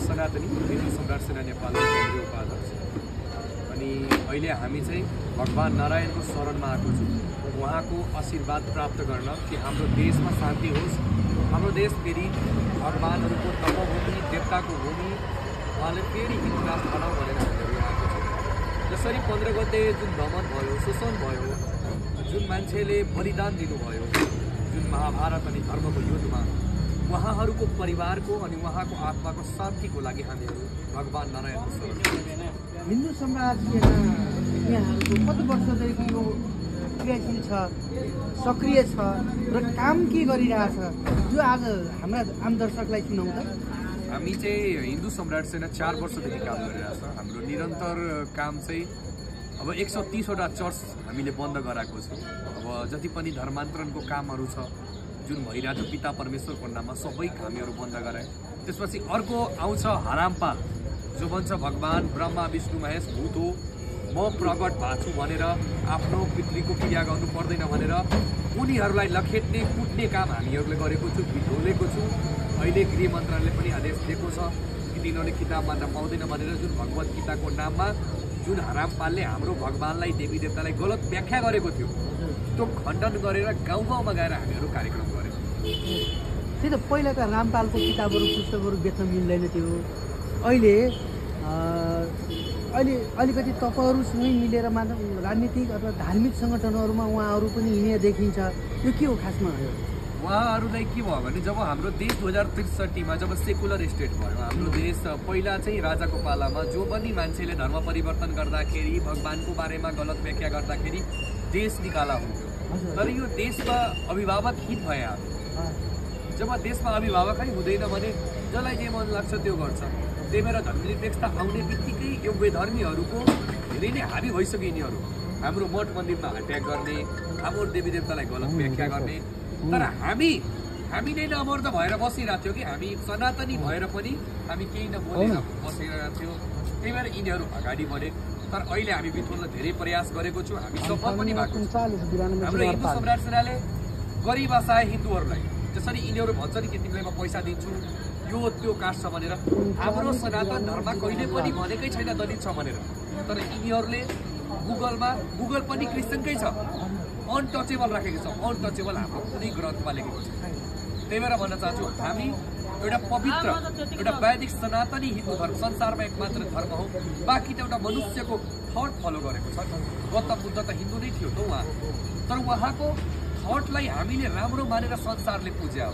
सनातनी हिन्दू सम्राट सेना नेपालको केन्द्रीय उपाध्यक्ष अनि अहिले हामी चाहिँ भगवान नारायणको शरणमा आएको छौँ उहाँको आशीर्वाद प्राप्त गर्न कि हाम्रो देशमा शान्ति होस् हाम्रो देश फेरि भगवानहरूको तपोभूमि देवताको भूमि उहाँले फेरि हिन्दू राष्ट्र बनाऊ भनेर हामीहरू आएको छौँ। जसरी 15 गते जुन दमन भयो शोषण भयो जुन मान्छेले बलिदान दिनुभयो जुन महाभारत अनि धर्मको युद्धमा उहाँहरूको परिवारको अनि उहाँको आत्माको शान्तिको लागि हामीहरू भगवान नारायणको शरण हिन्दू सम्राट सेना यहाँहरूको कति वर्षदेखि यो क्रियाशील छ सक्रिय छ र काम के गरिरहेछ जो आज हाम्रा आम दर्शकलाई सुनाउँदा हामी चाहिँ हिन्दू सम्राट सेना 4 वर्षदेखि काम गरिरहेछ। हाम्रो निरन्तर काम चाहिँ अब 130वटा चर्च हामीले बन्द गराएको छौँ। अब जति पनि धर्मान्तरणको कामहरू छ जुन भइरहेको छ पिता परमेश्वरको नाममा सबै हामीहरू बन्द गराए। त्यसपछि अर्को आउँछ हरामपाल जो भन्छ भगवान ब्रह्मा विष्णु महेश भूत हो म प्रकट भएको छु भनेर आफ्नो पितृको क्रिया गर्नु पर्दैन भनेर उनीहरूलाई लखेट्ने कुट्ने काम हामीहरूले गरेको छु ढोलेको छु। अहिले गृह मन्त्रालयले पनि आदेश दिएको छ कि तिनीहरूले किताब मान्न पाउँदैन भनेर जुन भगवत गीताको नाममा जुन हरामपालले हाम्रो भगवानलाई देवी देवतालाई गलत व्याख्या गरेको थियो त्यो खण्डन गरेर गाउँ गाउँमा गएर हामीहरू कार्यक्रम गरेको। त्यही त पहिला त रामपालको किताबहरू पुस्तकहरू बेच्न मिल्दैन थियो। अहिले अलिकति तपाईँहरूसँगै मिलेर मात्र राजनीतिक अथवा धार्मिक सङ्गठनहरूमा उहाँहरू पनि हिँडेर देखिन्छ। यो के हो खासमा? उहाँहरूलाई के भयो भने जब हाम्रो देश 2063मा जब सेकुलर स्टेट भयो हाम्रो देश पहिला चाहिँ राजाको पालामा जो पनि मान्छेले धर्म परिवर्तन गर्दाखेरि भगवानको बारेमा गलत व्याख्या गर्दाखेरि देश निकाला हुन्थ्यो। तर यो देशमा अभिभावकहीन भए जब देशमा अभिभावकै हुँदैन भने जसलाई जे मन लाग्छ त्यो गर्छ। त्यही भएर धर्मनिरपेक्षता आउने बित्तिकै यो बेधर्मीहरूको धेरै नै हाबी भइसक्यो यिनीहरू हाम्रो मठ मन्दिरमा अट्याक गर्ने हाम्रो देवी देवतालाई गलत व्याख्या गर्ने। तर हामी नै नमर्द भएर बसिरहेको थियो कि हामी सनातनी भएर पनि हामी केही नबोलेर बसिरहेको थियो। त्यही भएर यिनीहरू अगाडि बढे। तर अहिले हामी बिथोल्न धेरै प्रयास गरेको छौँ। हामी सफल पनि भएको छौँ। हाम्रो हिन्दू सम्राट सेनाले गरिब असहाय हिन्दूहरूलाई जसरी यिनीहरू भन्छ नि कि तिमीलाई म पैसा दिन्छु यो त्यो कास्ट छ भनेर हाम्रो सनातन धर्म कहिले पनि भनेकै छैन दलित छ भनेर। तर यिनीहरूले गुगल पनि क्रिस्चियनकै छ अनटचेबल राखेको छ। अनटचेबल हाम्रो कुनै ग्रन्थमा लेखेको छ। त्यही भएर भन्न चाहन्छु हामी एउटा पवित्र एउटा वैदिक सनातनी हिन्दू धर्म संसारमा एकमात्र धर्म हो। बाँकी त एउटा मनुष्यको थट फलो गरेको छ। गौतम बुद्ध त हिन्दू नै थियो त उहाँ। तर उहाँको थटलाई हामीले राम्रो मानेर संसारले पुज्या हो।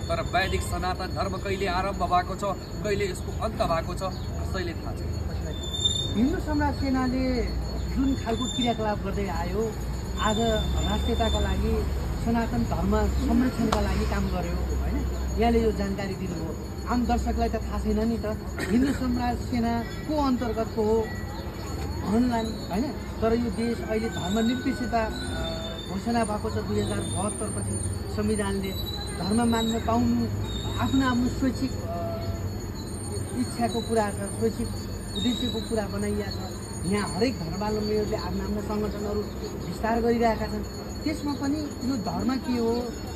तर वैदिक सनातन धर्म कहिले आरम्भ भएको छ कहिले यसको अन्त भएको छ कसैले थाहा छैन। हिन्दू सम्राट सेनाले जुन खालको क्रियाकलाप गर्दै आयो आज राष्ट्रियताका लागि सनातन धर्म संरक्षणका लागि काम गर्यो होइन। यहाँले यो जानकारी दिनुभयो। आम दर्शकलाई त थाहा छैन नि त हिन्दू सम्राट सेना को अन्तर्गतको हो भन्ला होइन। तर यो देश अहिले धर्मनिरपेक्षता घोषणा भएको छ 2072 पछि संविधानले धर्म मान्न पाउनु आफ्नो स्वैच्छिक इच्छाको कुरा छ स्वैच्छिक उद्देश्यको कुरा बनाइएको छ। यहाँ हरेक धर्मावलम्बीहरूले आफ्नो सङ्गठनहरू विस्तार गरिरहेका छन्। त्यसमा पनि यो धर्म के हो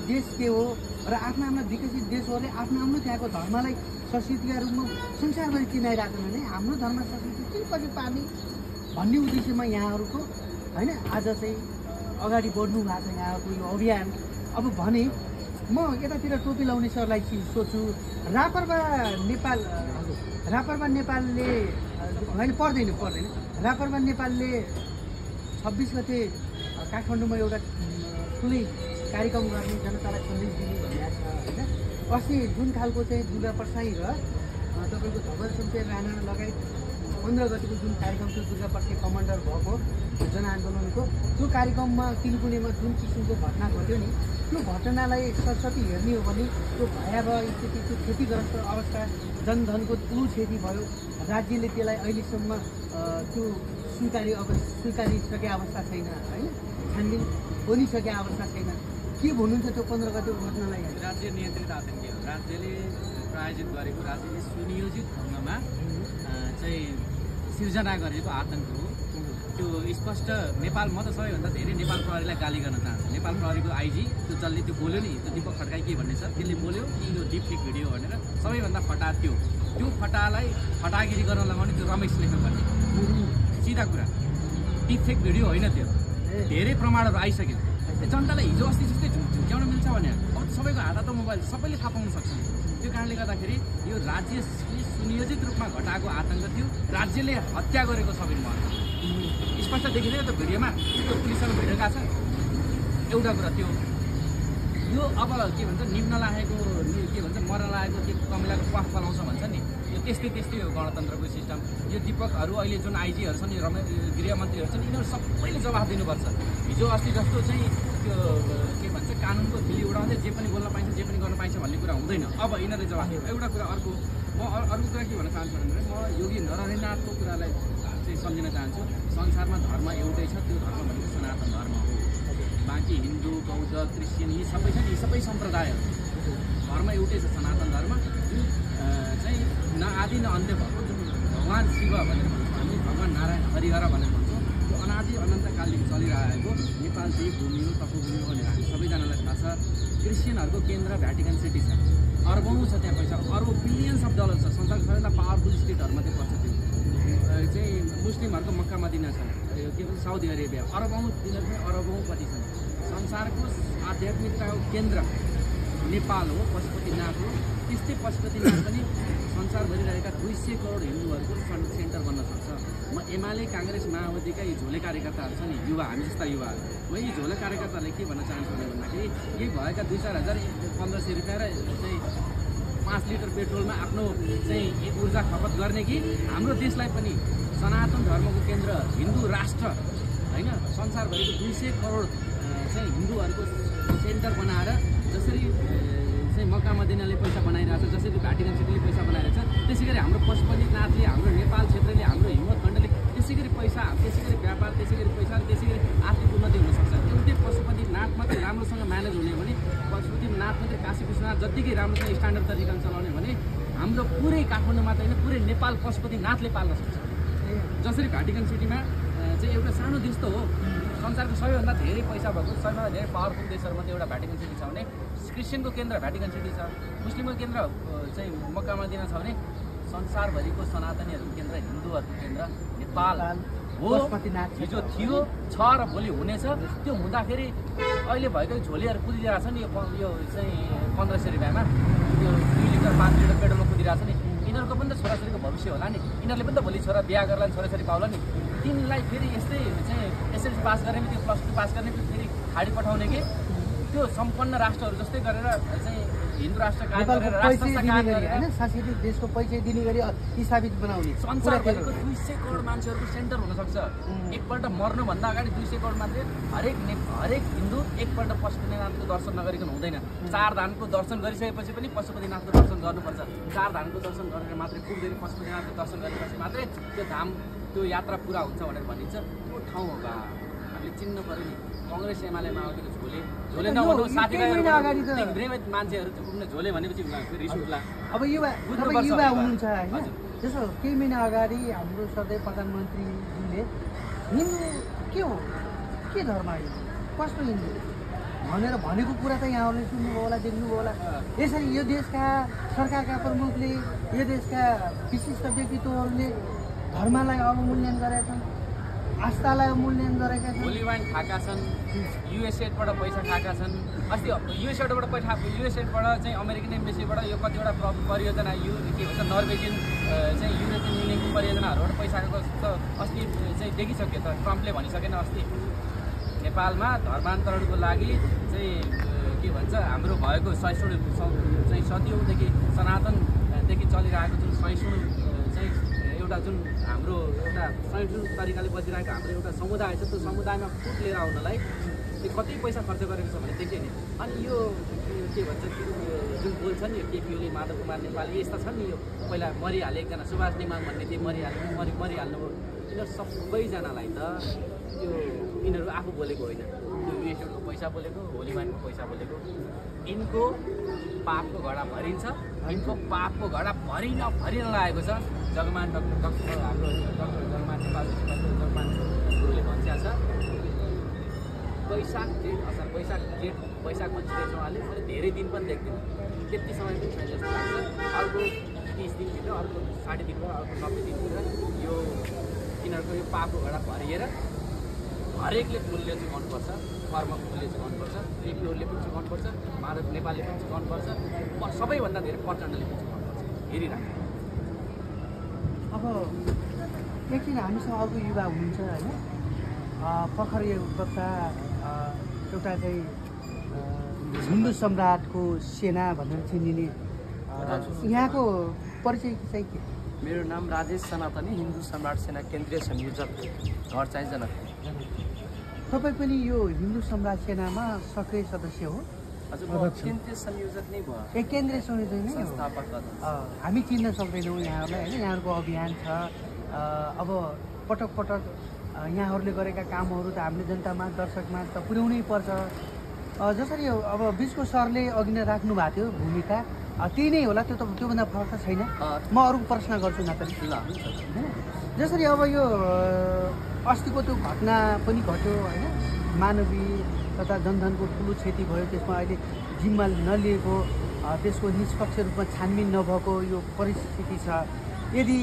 देश के हो र आफ्ना विकसित देशहरूले आफ्नो त्यहाँको धर्मलाई संस्कृतिका रूपमा संसारभरि चिनाइरहेछन् भने हाम्रो धर्म संस्कृति के पछि पार्ने भन्ने उद्देश्यमा यहाँहरूको होइन आज चाहिँ अगाडि बढ्नु भएको छ यहाँको यो अभियान। अब भने म यतातिर टोपी लाउने सरलाई सोध्छु रापरपा नेपालले होइन पर्दैन रापरपा नेपालले 26 गते काठमाडौँमा एउटा ठुलै कार्यक्रम गर्ने जनतालाई सन्देश दिने भनिरहेको छ होइन। अस्ति जुन खालको चाहिँ दुर्गा प्रसाई र तपाईँको धवल शमशेर राणा लगायत 15 गतिको जुन कार्यक्रम थियो दुर्गा प्रसाई कमान्डर भएको जनआन्दोलनको त्यो कार्यक्रममा तिलकुलेमा जुन किसिमको घटना घट्यो नि त्यो घटनालाई सरस्वती हेर्ने हो भने त्यो भयावह स्थिति त्यो क्षतिग्रस्त अवस्था जनधनको ठुलो क्षति भयो। राज्यले त्यसलाई अहिलेसम्म त्यो स्वीकारिसके अवस्था छैन होइन। छानबिन बनिसके अवस्था छैन। के भन्नुहुन्छ त्यो 15 गतिको घटनालाई? राज्य नियन्त्रित आतङ्क हो। राज्यले प्रायोजित गरेको राज्यले सुनियोजित ढङ्गमा चाहिँ सिर्जना गरेको आतङ्क हो। त्यो स्पष्ट नेपाल म त सबैभन्दा धेरै नेपाल प्रहरीलाई गाली गर्न चाहन्छु। नेपाल प्रहरीको आइजी त्यो जसले त्यो बोल्यो नि, त्यो दीपक खड्काई के भन्ने छ, त्यसले बोल्यो कि यो डिप फेक भिडियो भनेर सबैभन्दा फटा त्यो फटालाई फटागिरी गर्न लगाउने त्यो रमेश लेखक भन्ने सिधा कुरा डिप फेक भिडियो होइन त्यो। धेरै प्रमाणहरू आइसक्यो। जनतालाई हिजो अस्ति जस्तै झुक्याउन मिल्छ भने अब सबैको हात मोबाइल सबैले थाहा पाउन सक्छ। त्यो कारणले गर्दाखेरि यो राज्यले सुनियोजित रूपमा घटाएको आतङ्क थियो। राज्यले हत्या गरेको सबिन महर्जन स्पष्ट देखिँदैन त्यो भिडियोमा। त्यो पुलिससँग भिडियो गएको छ। एउटा कुरा त्यो यो अब के भन्छ निम्न लागेको के भन्छ मर्न लागेको त्यो कमिलाको पाख पलाउँछ भन्छ नि, यो त्यस्तै हो गणतन्त्रको सिस्टम। यो दीपकहरू अहिले जुन आइजीहरू छन्, यो गृहमन्त्रीहरू छन्, यिनीहरू सबैले जवाफ दिनुपर्छ। हिजो अस्ति जस्तो चाहिँ त्यो के भन्छ कानुनको खिली उडाउँदै जे पनि बोल्न पाइन्छ जे पनि गर्न पाइन्छ भन्ने कुरा हुँदैन। अब यिनीहरूले जवाफ दियो। एउटा कुरा अर्को म अर्को कुरा के भन्न चाहन्छु भने म योगी नरहरिनाथको कुरालाई चाहिँ सम्झिन चाहन्छु। संसारमा धर्म एउटै छ, त्यो धर्म भनेको सनातन धर्म हो। बाँकी हिन्दू बौद्ध क्रिस्चियन यी सबै छन्, यी सबै सम्प्रदायहरू धर्म एउटै छ सनातन धर्म, जुन चाहिँ न आदि न अन्त्य भएको, जुन भगवान् शिव भनेर भन्छौँ हामी, भगवान् नारायण हरिहर भनेर भन्छौँ, त्यो अनादि अनन्तकालदेखि चलिरहेको नेपाल देश भूमि हो, तपोभूमि हो भनेर हामी सबैजनालाई थाहा छ। क्रिस्चियनहरूको केन्द्र भ्याटिकन सिटी छ, अर्बौँ छ त्यहाँ पैसा, अर्बौँ बिलियन्स अफ डलर छ। संसारको सबैभन्दा पावरफुल स्टेटहरूमध्ये पर्छ त्यो चाहिँ। मुस्लिमहरूको मक्का मदिना छ, के भन्छ साउदी अरेबिया, अरबौँ तिनीहरूमै अरबौँ कति छन्। संसारको आध्यात्मिकताको केन्द्र नेपाल हो, पशुपतिनाथ हो। त्यस्तै पशुपतिनाथ पनि संसारभरि रहेका 200 करोड हिन्दूहरूको सेन्टर बन्न सक्छ। म एमाले काङ्ग्रेस माओवादीका यी झोले कार्यकर्ताहरू छ नि, युवा, हामी जस्ता युवाहरू, म यी झोले कार्यकर्ताहरूले के भन्न चाहन्छु भन्दाखेरि यही भएका 2-4 हजार 1500 रुपियाँ र चाहिँ 5 लिटर पेट्रोलमा आफ्नो चाहिँ ऊर्जा खपत गर्ने कि हाम्रो देशलाई पनि सनातन धर्मको केन्द्र हिन्दू राष्ट्र होइन, संसारभरिको 200 करोड चाहिँ हिन्दूहरूको सेन्टर बनाएर जसरी चाहिँ मक्का मदिनाले पैसा बनाइरहेछ, जसरी भ्याटिकन सिटीले पैसा बनाइरहेछ, त्यसै गरी हाम्रो पशुपतिनाथले, हाम्रो नेपाल क्षेत्रले, हाम्रो हिम्मत खण्डले त्यसै गरी पैसा, त्यसै गरी व्यापार, त्यसै गरी पैसा, त्यसै गरी आर्थिक उन्नति हुनसक्छ। एउटै पशुपतिनाथ मात्रै राम्रोसँग म्यानेज हुने भने, पशुपतिनाथ मात्रै काशी विश्वनाथ जत्तिकै राम्रोसँग स्ट्यान्डर्ड तरिकाले चलाउने भने हाम्रो पुरै काठमाडौँ मात्रै होइन पुरै नेपाल पशुपतिनाथले पाल्न सक्छ। जसरी भ्याटिकन सिटीमा चाहिँ एउटा सानो देश त हो, संसारको सबैभन्दा धेरै पैसा भएको, सबैभन्दा धेरै पावरफुल देशहरूमध्ये एउटा भ्याटिकन सिटी छ भने क्रिस्चियनको केन्द्र भ्याटिकन सिटी छ, मुस्लिमको केन्द्र चाहिँ मक्का मदिना छ भने संसारभरिको सनातनीहरूको केन्द्र, हिन्दूहरूको केन्द्र नेपाल हो। हिजो थियो, छ र भोलि हुनेछ। त्यो हुँदाखेरि अहिले भएको झोलीहरू कुदिरहेको छ नि, यो चाहिँ 1500 रुपियाँमा यो 2 लिटर 5 लिटर पेट्रोलमा कुदिरहेको छ नि, यिनीहरूको पनि त छोराछोरीको भविष्य होला नि। यिनीहरूले पनि त भोलि छोरा बिहा गर्ला नि, छोराछोरी पाउला नि। तिनलाई फेरि यस्तै चाहिँ एसएलसी पास गर्ने, त्यो +2 पास गर्ने, फेरि खाडी पठाउने कि त्यो सम्पन्न राष्ट्रहरू जस्तै गरेर चाहिँ हिन्दू राष्ट्र कायम गरेर राष्ट्र कायम गरेर हैन, शासित देशको परिचय दिने गरी स्थापित बनाउने संसारभरिको 200 करोड मान्छेहरूको सेन्टर हुनसक्छ। एकपल्ट मर्नुभन्दा अगाडि 200 करोड मान्छे हरेक हिन्दू एकपल्ट पशुपतिनाथको दर्शन नगरिकन हुँदैन। 4 धामको दर्शन गरिसकेपछि पनि पशुपतिनाथको दर्शन गर्नुपर्छ। 4 धामको दर्शन गरेर मात्रै पुग्दैन, पशुपतिनाथको दर्शन गरेपछि मात्रै त्यो धाम त्यो यात्रा पुरा हुन्छ भनेर भनिन्छ। त्यो ठाउँ हो बा, हामीले चिन्न पऱ्यो नि। कङ्ग्रेस एमाले माओवादीको झोले नभन्नु साथीभाइहरू मान्छेहरू पुग्ने झोले भनेपछि रिस उठ्ला। अब युवा हुनुहुन्छ होइन, त्यसो केही महिना अगाडि हाम्रो सधैँ प्रधानमन्त्रीजीले हिन्दू के हो, के धर्म हो, कस्तो हिन्दू भनेर भनेको कुरा त यहाँहरूले सुन्नुभयो होला, देख्नुभयो होला। यसरी यो देशका सरकारका प्रमुखले, यो देशका विशिष्ट व्यक्तित्वहरूले धर्मलाई अवमूल्यन गरेका छन्, आस्थालाई मूल्याङ्कन गरेका छन्, होली वाइन खाएका छन्, युएसएबाट पैसा खाएका छन्। अस्ति युएसएबाट चाहिँ अमेरिकन एम्बेसीबाट यो कतिवटा परियोजना के भन्छ नर्वेजियन चाहिँ युरोपियन युनियनको परियोजनाहरूबाट पैसा खाएको त अस्ति चाहिँ देखिसक्यो। त ट्रम्पले भनिसकेन अस्ति नेपालमा धर्मान्तरणको लागि चाहिँ के भन्छ हाम्रो भएको चाहिँ सदियौँदेखि सनातनदेखि चलिरहेको जुन सहिष्णु चाहिँ एउटा जुन हाम्रो एउटा सहिष्णु तरिकाले बसिरहेको हाम्रो एउटा समुदाय छ, त्यो समुदायमा फुट लिएर आउनलाई त्यो कति पैसा खर्च गरेको छ भने देखियो नि। अनि यो के भन्छ जुन बोल्छ नि यो केपी ओली, माधव कुमार नेपाली यस्ता छन् नि, यो पहिला मरिहाले एकजना सुभाष निमाङ भन्ने त्यो मरिहाल्नुभयो। यिनीहरू सबैजनालाई त त्यो यिनीहरू आफू बोलेको होइन, त्यो युएसएको पैसा बोलेको, होली वाइनको पैसा बोलेको। यिनको पापको घडा भरिन्छ, यिनको पापको घडा भरिन लागेको छ। जगमान हाम्रो डक्टर जगमान नेपाल जगमानले लेख्या छ वैशाख जेठ असार वैशाख जेठ वैशाखमा छिरेछ उहाँले मैले धेरै दिन पनि देख्दिनँ त्यति समय पनि छैन जस्तो लाग्छ अर्को 30 दिनभित्र अर्को 60 दिनभित्र अर्को 90 दिनभित्र यो तिनीहरूको यो पापको घडा भरिएर हरेकले मूल्य चुकाउनुपर्छ कर्मको मूल्य चुकाउनुपर्छ रेग्युलरले पनि चुकाउनुपर्छ माधव नेपालीले पनि चुकाउनुपर्छ सबैभन्दा धेरै प्रचण्डले पनि चुकाउनुपर्छ हेरिराख्नु अब एकछिन हामीसँग अर्को युवा हुनुहुन्छ होइन भर्खर यो वक्ता एउटा चाहिँ हिन्दू सम्राटको सेना भनेर चिनिने यहाँको परिचय चाहिँ के? मेरो नाम राजेश सनातनी, हिन्दू सम्राट सेना केन्द्रीय संयोजक, घर चाहिँ जनकपुर। तपाईँ पनि यो हिन्दू सम्राट सेनामा सक्रिय सदस्य हो? हजुर, केन्द्रीय संयोजक नै भयो। ए केन्द्रीय संयोजक नै हो। संस्थापक हामी चिन्न सक्दैनौँ यहाँहरूलाई होइन। यहाँहरूको अभियान छ। अब पटक पटक यहाँहरूले गरेका कामहरू त हामीले जनतामा दर्शकमा त पुर्याउनै पर्छ। जसरी अब बिचको सरले अघि नै राख्नु भएको थियो भूमिका, त्यही नै होला। त्योभन्दा फरक त छैन। म अरू प्रश्न गर्छु न पनि ल। जसरी अब यो अस्तिको त्यो घटना पनि घट्यो होइन, मानवीय तथा जनधनको ठुलो क्षति भयो, त्यसमा अहिले जिम्मा नलिएको, त्यसको निष्पक्ष रूपमा छानबिन नभएको यो परिस्थिति छ। यदि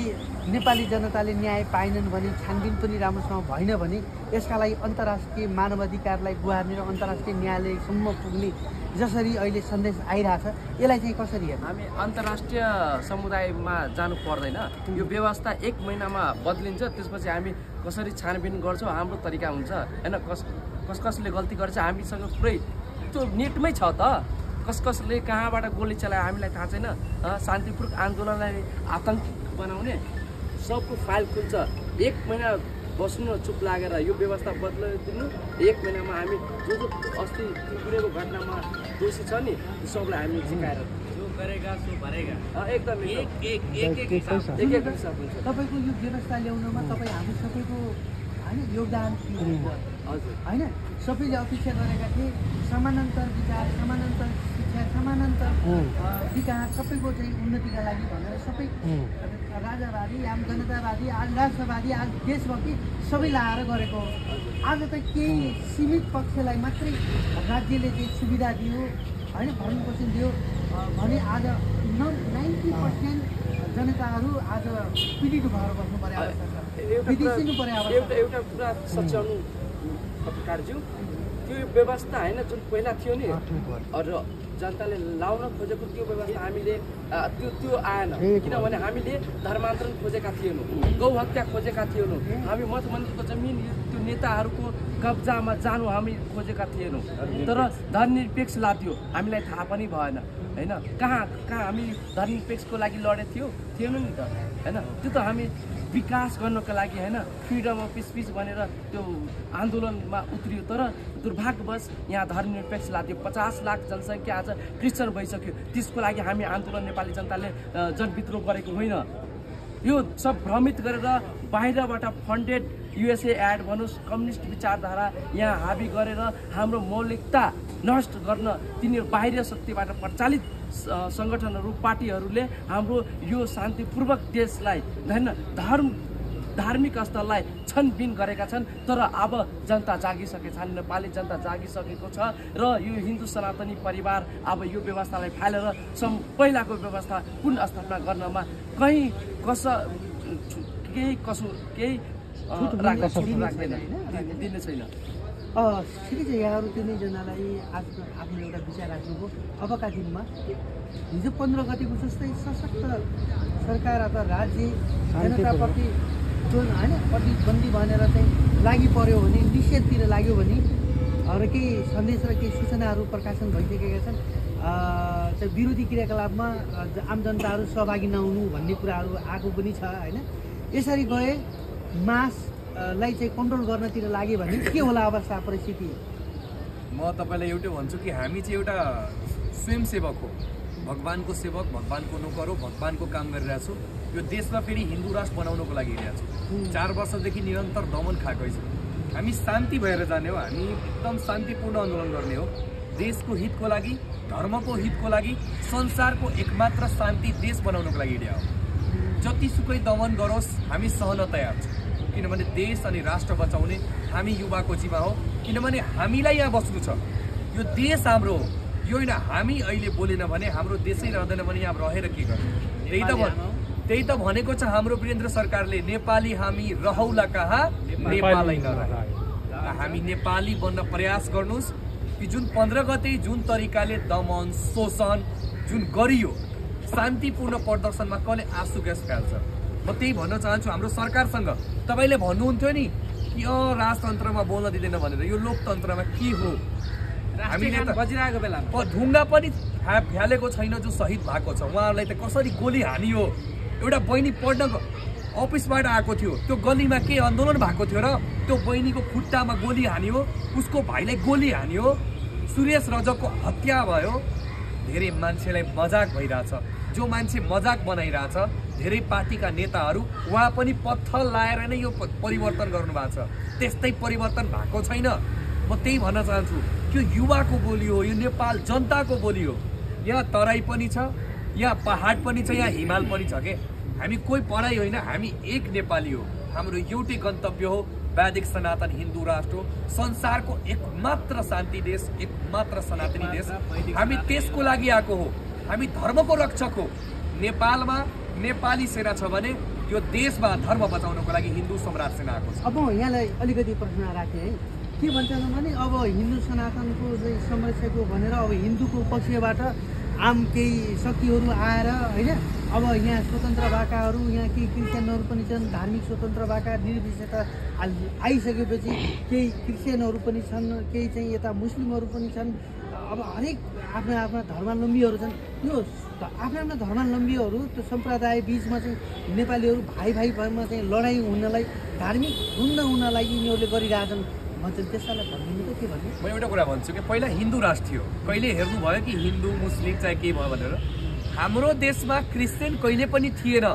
नेपाली जनताले न्याय पाएनन् भने, छानबिन पनि राम्रोसँग भएन भने यसका लागि अन्तर्राष्ट्रिय मानवाधिकारलाई गुहार्ने र अन्तर्राष्ट्रिय न्यायालयसम्म पुग्ने जसरी अहिले सन्देश आइरहेछ, यसलाई चाहिँ कसरी हेर्नु? हामी अन्तर्राष्ट्रिय समुदायमा जानु पर्दैन। यो व्यवस्था 1 महिनामा बदलिन्छ। त्यसपछि हामी कसरी छानबिन गर्छौँ हाम्रो तरिका हुन्छ होइन। कसले गल्ती गर्छ हामीसँग पुरै त्यो नेटमै छ त। कसले कहाँबाट गोली चलायो हामीलाई थाहा छैन। शान्तिपूर्वक आन्दोलनलाई आतङ्क बनाउने सबको फाइल खुल्छ। 1 महिना बस्नु चुप लागेर यो व्यवस्था बदलिदिनु। 1 महिनामा हामी जो अस्ति पुगेको घटनामा दोषी छ नि सबलाई हामी जिकाएर जो गरेगा सो भरेगा एकदम एक हिसाब हुन्छ। तपाईँको यो व्यवस्था ल्याउनमा तपाईँ हामी सबैको होइन योगदान हजुर होइन। सबैले अपेक्षा गरेका थिए समानान्तर विचार, समानान्तर शिक्षा, समानान्तर विकास, सबैको चाहिँ उन्नतिका लागि भनेर सबै राजावादी, आम जनतावादी, आज राष्ट्रवादी, आज देशभक्ति सबै लाएर गरेको। आज त केही सीमित पक्षलाई मात्रै राज्यले चाहिँ सुविधा दियो होइन, भरणपोषण दियो भने आज 90% जनताहरू आज पीडित भएर बस्नु पर्यो, विदेशिनु पर्यो। एउटा कुरा सच्याउनु पत्रकारज्यू, त्यो व्यवस्था होइन जुन पहिला थियो नि र जनताले लाउन खोजेको त्यो व्यवस्था हामीले त्यो आएन। किनभने हामीले धर्मान्तरण खोजेका थिएनौँ, गौ हत्या खोजेका थिएनौँ, हामी मठ मन्दिरको जमिन त्यो नेताहरूको कब्जामा जानु हामी खोजेका थिएनौँ। तर धर्मनिरपेक्ष लाग्यो हामीलाई थाहा पनि भएन होइन। कहाँ हामी धर्मनिरपेक्षको लागि लडेको थिएन नि त होइन। त्यो त हामी विकास गर्नको लागि होइन, फ्रिडम अफ स्पिच भनेर त्यो आन्दोलनमा उत्रियो। तर दुर्भाग्यवश यहाँ धर्मनिरपेक्ष लाग्यो। 50 लाख जनसङ्ख्या आज क्रिस्चियन भइसक्यो। त्यसको लागि हामी आन्दोलन नेपाली जनताले जनविद्रोह गरेको होइन। यो सब भ्रमित गरेर बाहिरबाट फन्डेड युएसए एड भन्नुहोस्, कम्युनिस्ट विचारधारा यहाँ हाबी गरेर हाम्रो मौलिकता नष्ट गर्न तिनीहरू बाहिर शक्तिबाट प्रचालित सङ्गठनहरू, पार्टीहरूले हाम्रो यो शान्तिपूर्वक देशलाई होइन धार्मिक स्थललाई छनबिन गरेका छन्। तर अब जनता जागिसकेका छन्, नेपाली जनता जागिसकेको छ र यो हिन्दू सनातनी परिवार अब यो व्यवस्थालाई फालेर पहिलाको व्यवस्था पुनर्स्थापना गर्नमा केही दिने छैन। ठिकै छ। यहाँहरू तिनैजनालाई आफ्नो एउटा विचार राख्नुभयो। अबका दिनमा हिजो 15 गतिको जस्तै सशक्त सरकार अथवा राज्य जनताप्रति जुन होइन प्रतिबन्धी भनेर चाहिँ लागि पर्यो भने, निषेधतिर लाग्यो भने र केही सन्देश र केही सूचनाहरू प्रकाशन भइसकेका छन्। विरोधी क्रियाकलापमा आम जनताहरू सहभागी नहुनु भन्ने कुराहरू आएको पनि छ होइन। यसरी गए मासलाई चाहिँ कन्ट्रोल गर्नतिर लाग्यो भने के होला अवस्था परिस्थिति? म तपाईँलाई एउटै भन्छु कि हामी चाहिँ एउटा स्वयंसेवक हो, भगवानको सेवक, भगवानको नोकर हो, भगवानको काम गरिरहेको छु। यो देशमा फेरि हिन्दू राष्ट्र बनाउनको लागि हिँडेको छु। 4 वर्षदेखि निरन्तर दमन खाएकै छ। हामी शान्ति भएर जाने हो, हामी एकदम शान्तिपूर्ण आन्दोलन गर्ने हो। देशको हितको लागि, धर्मको हितको लागि, संसारको एकमात्र शान्ति देश बनाउनको लागि हिँडे हो। जतिसुकै दमन गरोस् हामी सहन तयार छौँ। किनभने देश अनि राष्ट्र बचाउने हामी युवाको जिम्मा हो। किनभने हामीलाई यहाँ बस्नु छ, यो देश हाम्रो हो, यो होइन हामी अहिले बोलेन भने हाम्रो देशै रहँदैन भने यहाँ रहेर के गर्ने। त्यही त भनेको छ हाम्रो वीरेन्द्र सरकारले, नेपाली हामी रहौला कहाँ नेपालै नरहे। हामी नेपाली बन्न प्रयास गर्नुहोस् कि जुन 15 गते जुन तरिकाले दमन शोषण जुन गरियो, शान्तिपूर्ण प्रदर्शनमा कसले आँसु ग्यास फाल्छ। म त्यही भन्न चाहन्छु हाम्रो सरकारसँग। तपाईँले भन्नुहुन्थ्यो नि कि राजतन्त्रमा बोल्न दिँदैन भनेर, यो लोकतन्त्रमा के हो? हामीले त बजिरहेको बेलामा ढुङ्गा पनि फ्यालेको छैन जो शहीद भएको छ, उहाँहरूलाई त कसरी गोली हानियो। एउटा बहिनी पढ्न अफिसबाट आएको थियो, त्यो गलीमा के आन्दोलन भएको थियो र त्यो बहिनीको खुट्टामा गोली हानियो, उसको भाइलाई गोली हानियो, सुरेश रजकको हत्या भयो। धेरै मान्छेलाई मजाक भइरहेछ, जो मान्छे मजाक बनाइरहेछ धेरै पार्टीका नेताहरू, उहाँ पनि पत्थर लाएर नै यो परिवर्तन गर्नुभएको छ, त्यस्तै परिवर्तन भएको छैन। म त्यही भन्न चाहन्छु, यो युवाको बोली हो, यो नेपाल जनताको बोली हो। यहाँ तराई पनि छ, यहाँ पहाड पनि छ, यहाँ हिमाल पनि छ के। हामी कोही पढाइ होइन, हामी एक नेपाली हो। हाम्रो एउटै गन्तव्य हो, वैदिक सनातन हिन्दू राष्ट्र हो, संसारको एकमात्र शान्ति देश, एकमात्र सनातनी देश। हामी त्यसको लागि आएको हो, हामी धर्मको रक्षक हो। नेपालमा नेपाली सेना छ भने यो देशमा धर्म बचाउनको लागि हिन्दू सम्राट सेना आएको छ। अब यहाँलाई अलिकति प्रश्न राखेँ है, के भन्छन् भने अब हिन्दू सनातनको चाहिँ संरक्षक हो भनेर अब हिन्दूको पक्षबाट आम केही शक्तिहरू आएर होइन, अब यहाँ स्वतन्त्र भएकाहरू, यहाँ केही क्रिस्चियनहरू पनि छन्, धार्मिक स्वतन्त्र भएका निर्विशेषता आइसकेपछि केही क्रिस्चियनहरू पनि छन्, केही चाहिँ यता मुस्लिमहरू पनि छन्। अब हरेक आफ्ना आफ्ना धर्मावलम्बीहरू छन्। यो आफ्ना आफ्ना धर्मावलम्बीहरू त्यो सम्प्रदाय बिचमा चाहिँ नेपालीहरू भाइ भाइमा चाहिँ लडाइँ हुनलाई, धार्मिक द्वन्द्व हुनलाई यिनीहरूले गरिरहेछन् भन्छन्। त्यसलाई भनिदिनु त के भन्नु? म एउटा कुरा भन्छु कि पहिला हिन्दू राष्ट्र थियो, कहिले हेर्नुभयो कि हिन्दू मुस्लिम चाहे के भयो भनेर? हाम्रो देशमा क्रिस्चियन कहिले पनि थिएन।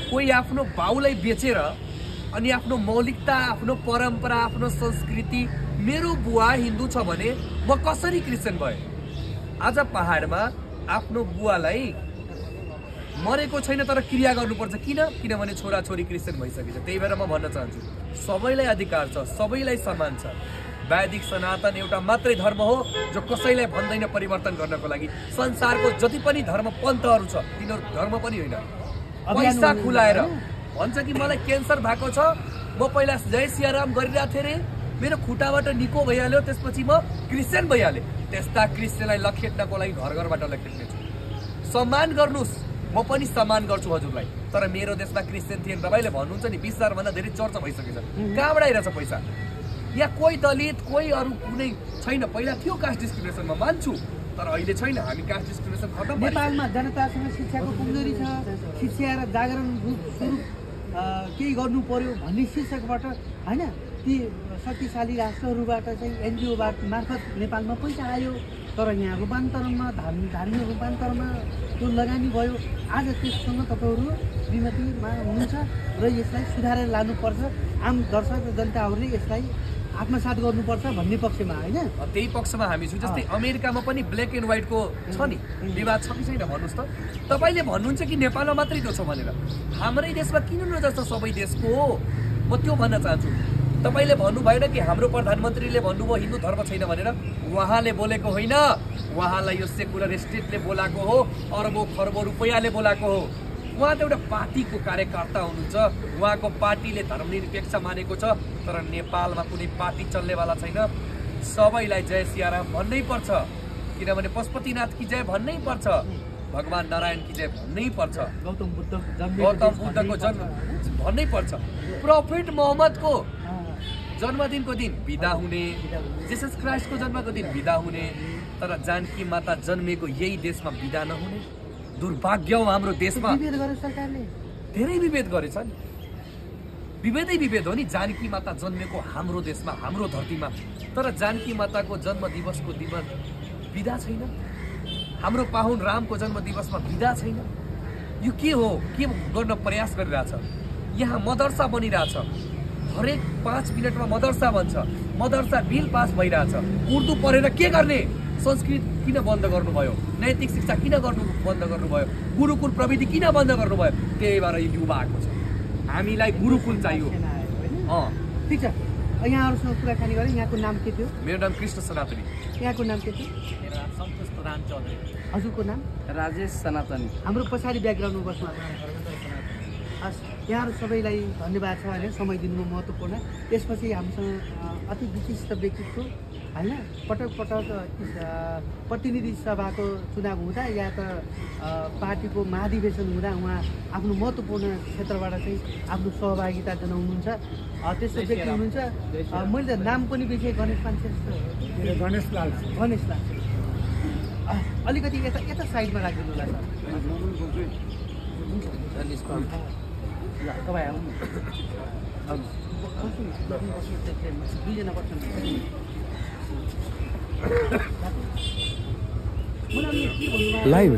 कोही आफ्नो बाउलाई बेचेर अनि आफ्नो मौलिकता, आफ्नो परम्परा, आफ्नो संस्कृति, मेरो बुवा हिन्दू छ भने म कसरी क्रिस्चियन भएँ? आज पहाडमा आफ्नो बुवालाई मरेको छैन तर क्रिया गर्नुपर्छ, किनभने छोराछोरी क्रिस्चियन भइसकेछ। त्यही भएर म भन्न चाहन्छु सबैलाई अधिकार छ, सबैलाई समान छ। वैदिक सनातन एउटा मात्रै धर्म हो जो कसैलाई भन्दैन परिवर्तन गर्नको लागि। संसारको जति पनि धर्म पन्थहरू छ तिनीहरू धर्म पनि होइन। पैसा खुलाएर भन्छ कि मलाई क्यान्सर भएको छ, म पहिला जय सियाराम गरिरहेको थिएँ रे, मेरो खुट्टाबाट निको भइहाल्यो, त्यसपछि म क्रिस्चियन भइहालेँ। त्यस्ता क्रिस्चियनलाई लखेट्नको लागि घर घरबाट लखेट्नेछु। सम्मान गर्नुहोस्, म पनि सम्मान गर्छु हजुरलाई, तर मेरो देशमा क्रिस्चियन थिएन। तपाईँले भन्नुहुन्छ नि 20,000 भन्दा धेरै चर्चा भइसकेछ, कहाँबाट आइरहेछ पैसा? यहाँ कोही दलित कोही अरू कुनै छैन। पहिला थियो कास्ट डिस्क्रिमिनेसनमा मान्छु, तर अहिले छैन। हामी कास्ट डिस्क्रिमिनेसन खतम। नेपालमा जनतासँग शिक्षाको कमजोरी छ, शिक्षा र जागरण स्वरूप केही गर्नु पर्यो भन्ने शीर्षकबाट होइन, ती शक्तिशाली राष्ट्रहरूबाट चाहिँ एनजिओबाट मार्फत नेपालमा पैसा आयो, तर यहाँ रूपान्तरणमा धार्मिक रूपान्तरणमा त्यो लगानी भयो। आज त्यससँग तपाईँहरू विमतिमा हुनुहुन्छ र यसलाई सुधारेर लानुपर्छ, आम दर्शक जनताहरूले यसलाई आत्मसात गर्नुपर्छ भन्ने पक्षमा होइन, त्यही पक्षमा हामी छु। जस्तै अमेरिकामा पनि ब्ल्याक एन्ड व्हाइटको छ नि, विवाद छ कि छैन भन्नुहोस् त? तपाईँले भन्नुहुन्छ कि नेपालमा मात्रै त्यो छ भनेर, हाम्रै देशमा किन नजस्तो सबै देशको हो? म त्यो भन्न चाहन्छु। तपाईँले भन्नु भएन कि हाम्रो प्रधानमन्त्रीले भन्नुभयो हिन्दू धर्म छैन भनेर? उहाँले बोलेको होइन, उहाँलाई यो सेकुलर स्टेटले बोलाएको हो, अरबौँ खरबौँ रुपैयाँले बोलाएको हो। उहाँ त एउटा पार्टीको कार्यकर्ता हुनुहुन्छ, उहाँको पार्टीले धर्मनिरपेक्ष मानेको छ, तर नेपालमा कुनै पार्टी चल्नेवाला छैन। सबैलाई जय सियाराम भन्नै पर्छ, किनभने पशुपतिनाथ की जय भन्नै पर्छ, भगवान नारायण की जय भन्नै पर्छ, गौतम बुद्धको जन्म भन्नै पर्छ, प्रोफेट मोहम्मदको जन्मदिनको दिन बिदा हुने, जीसस क्राइस्टको जन्मको दिन बिदा हुने, तर जानकी माता जन्मेको यही देशमा बिदा नहुने दुर्भाग्य हो। हाम्रो देशमा धेरै विभेद गरेछ नि, विभेदै विभेद हो नि। जानकी माता जन्मेको हाम्रो देशमा, हाम्रो धरतीमा, तर जानकी माताको जन्म दिवसको दिन बिदा छैन। हाम्रो पाहुन रामको जन्म दिवसमा बिदा छैन। यो के हो? के गर्न प्रयास गरिरहेछ? यहाँ मदरसा बनिरहेछ, हरेक 5 मिनटमा मदरसा बन्छ, मदरसा बिल पास भइरहेछ। उर्दू पढेर के गर्ने? संस्कृत किन बन्द गर्नुभयो? नैतिक शिक्षा किन बन्द गर्नुभयो? गुरुकुल प्रविधि किन बन्द गर्नुभयो? त्यही भएर युवा आएको छ। हामीलाई गुरुकुल चाहियो, ठिक छ, यहाँहरूसँग कुराकानी गरेँ। यहाँको नाम के थियो? मेरो नाम कृष्ण सनातनी। यहाँको नाम के थियो? मेरो नाम सन्तोष प्रधान चौधरी। हजुरको नाम? राजेश सनातनी। हाम्रो पछाडि ब्याकग्राउन्डमा बस्नु हस्, यहाँहरू सबैलाई धन्यवाद छ होइन, समय दिनुमा महत्त्वपूर्ण। त्यसपछि हामीसँग अति विशिष्ट व्यक्तित्व होइन, पटक पटक प्रतिनिधि सभाको चुनाव हुँदा या त पार्टीको महाधिवेशन हुँदा उहाँ आफ्नो महत्त्वपूर्ण क्षेत्रबाट चाहिँ आफ्नो सहभागिता जनाउनुहुन्छ। त्यस्तो व्यक्ति हुनुहुन्छ। मैले त नाम पनि बिर्सेँ, गणेश मान श्रेष्ठ। गणेश लाल। अलिकति यता साइडमा राखिदिनु होला सर। ल तपाईँ आउनु। दुईजना बस्नु। मलाई के भन्नु लाइभ